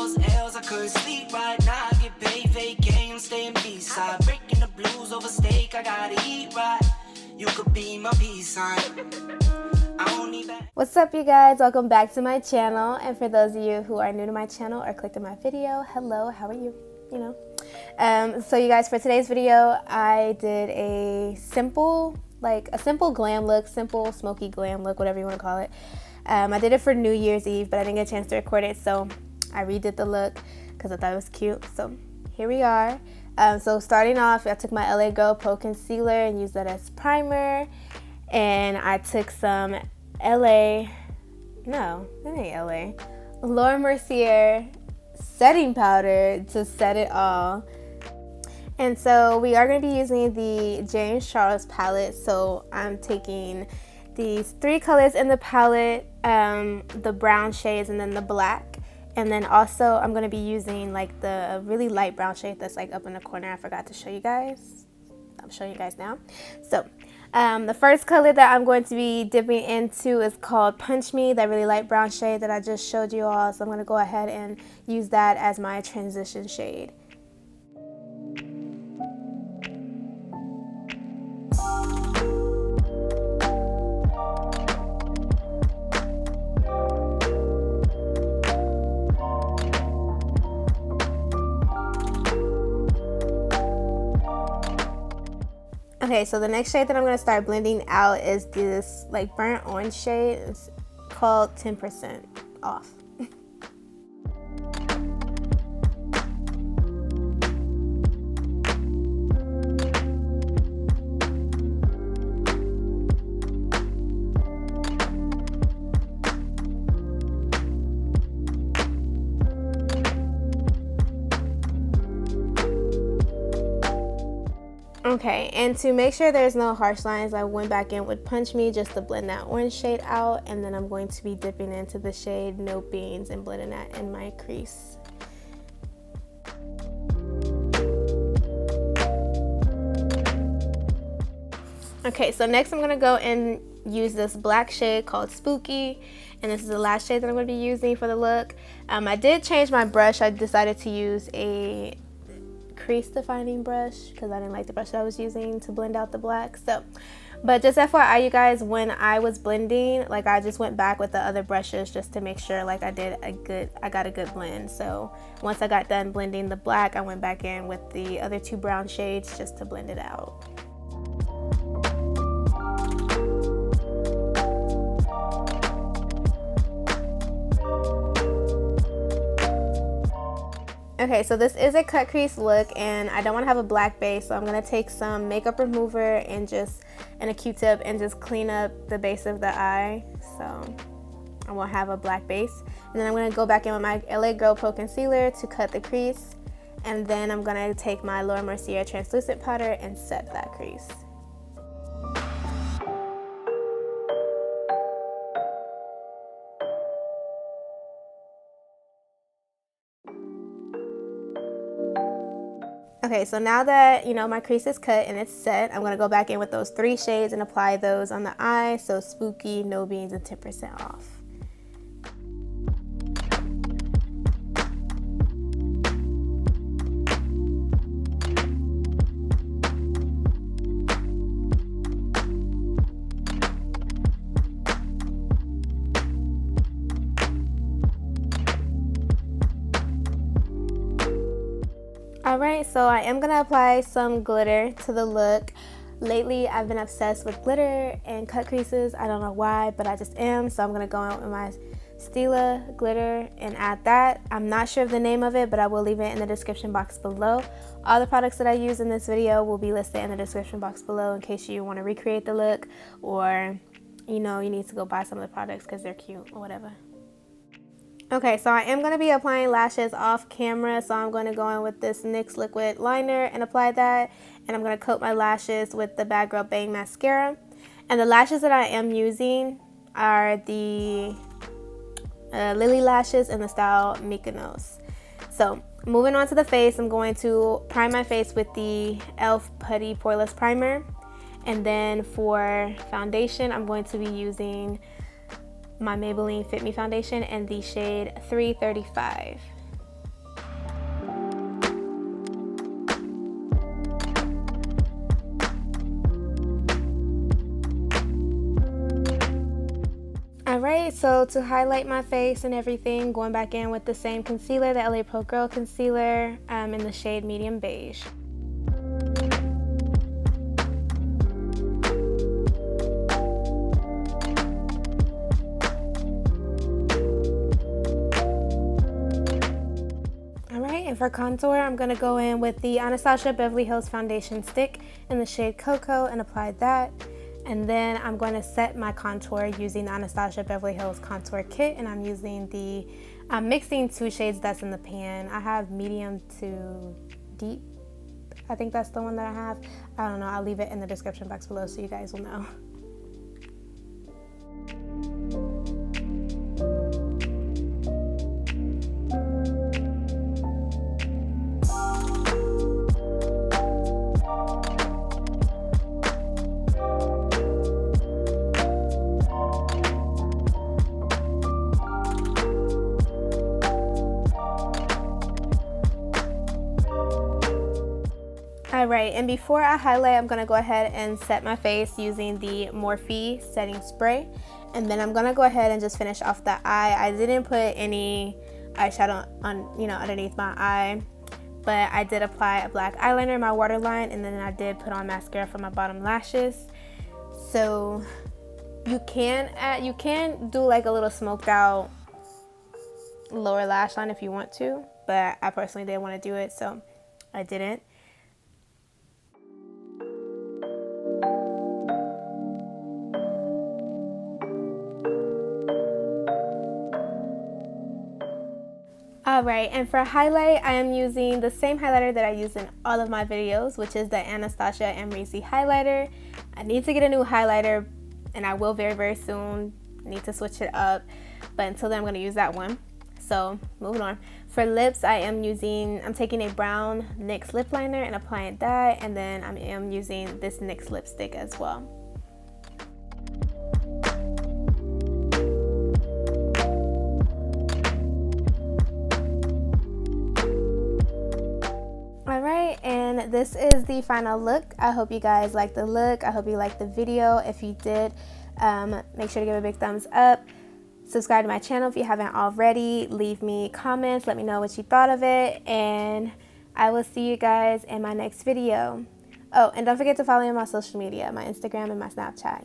those L's, I couldn't sleep right now. I get paid, fake game, staying B-side. Breaking the blues over steak, I gotta eat right. You could be my peace sign. What's up, you guys? Welcome back to my channel. And for those of you who are new to my channel or clicked on my video, hello, how are you? So you guys, for today's video, I did a simple glam look, simple smoky glam look, whatever you want to call it. I did it for New Year's Eve, but I didn't get a chance to record it, so I redid the look because I thought it was cute. So here we are. So starting off, I took my LA Girl Pro Concealer and used that as primer. And I took some Laura Mercier setting powder to set it all. And so we are going to be using the James Charles palette. So I'm taking these 3 colors in the palette, the brown shades and then the black. And then also I'm going to be using like the really light brown shade that's like up in the corner. I forgot to show you guys. I'm showing you guys now. So the first color that I'm going to be dipping into is called Punch Me, that really light brown shade that I just showed you all. So I'm going to go ahead and use that as my transition shade. Okay, so the next shade that I'm going to start blending out is this like burnt orange shade. It's called 10% Off. Okay, and to make sure there's no harsh lines, I went back in with Punch Me just to blend that orange shade out, and then I'm going to be dipping into the shade No Beans and blending that in my crease. Okay, so next I'm going to go and use this black shade called Spooky, and this is the last shade that I'm going to be using for the look. I did change my brush. I decided to use a crease defining brush because I didn't like the brush that I was using to blend out the black. But just FYI, you guys, when I was blending, like I just went back with the other brushes just to make sure like I got a good blend. So once I got done blending the black, I went back in with the other 2 brown shades just to blend it out. Okay, so this is a cut crease look, and I don't want to have a black base, so I'm going to take some makeup remover and a Q-tip and just clean up the base of the eye, so I won't have a black base. And then I'm going to go back in with my LA Girl Pro Concealer to cut the crease, and then I'm going to take my Laura Mercier translucent powder and set that crease. Okay, so now that my crease is cut and it's set, I'm going to go back in with those 3 shades and apply those on the eye. So Spooky, No Beans, and 10% Off. Alright, so I am going to apply some glitter to the look. Lately, I've been obsessed with glitter and cut creases. I don't know why, but I just am. So I'm going to go out with my Stila glitter and add that. I'm not sure of the name of it, but I will leave it in the description box below. All the products that I use in this video will be listed in the description box below in case you want to recreate the look, or you need to go buy some of the products because they're cute or whatever. Okay, so I am going to be applying lashes off camera, so I'm going to go in with this NYX Liquid Liner and apply that, and I'm going to coat my lashes with the Gal Bang Mascara. And the lashes that I am using are the Lilly lashes in the style Mykonos. So moving on to the face, I'm going to prime my face with the e.l.f. Putty Poreless Primer, and then for foundation, I'm going to be using my Maybelline Fit Me Foundation in the shade 335. Alright, so to highlight my face and everything, going back in with the same concealer, the LA Pro Girl concealer in the shade medium beige. And for contour, I'm going to go in with the Anastasia Beverly Hills Foundation Stick in the shade Cocoa and apply that. And then I'm going to set my contour using the Anastasia Beverly Hills Contour Kit, and I'm mixing 2 shades that's in the pan. I have medium to deep. I think that's the one that I have. I don't know. I'll leave it in the description box below so you guys will know. Alright, and before I highlight, I'm going to go ahead and set my face using the Morphe setting spray. And then I'm going to go ahead and just finish off the eye. I didn't put any eyeshadow on, underneath my eye. But I did apply a black eyeliner in my waterline, and then I did put on mascara for my bottom lashes. So you can do like a little smoked out lower lash line if you want to. But I personally didn't want to do it, so I didn't. Alright, and for highlight, I am using the same highlighter that I use in all of my videos, which is the Anastasia Amrezy highlighter. I need to get a new highlighter, and I will very, very soon. I need to switch it up, but until then I'm going to use that one. So, moving on. For lips, I'm taking a brown NYX lip liner and applying that, and then I am using this NYX lipstick as well. Alright, and this is the final look. I hope you guys liked the look. I hope you liked the video. If you did, make sure to give a big thumbs up. Subscribe to my channel if you haven't already. Leave me comments. Let me know what you thought of it. And I will see you guys in my next video. Oh, and don't forget to follow me on my social media, my Instagram and my Snapchat,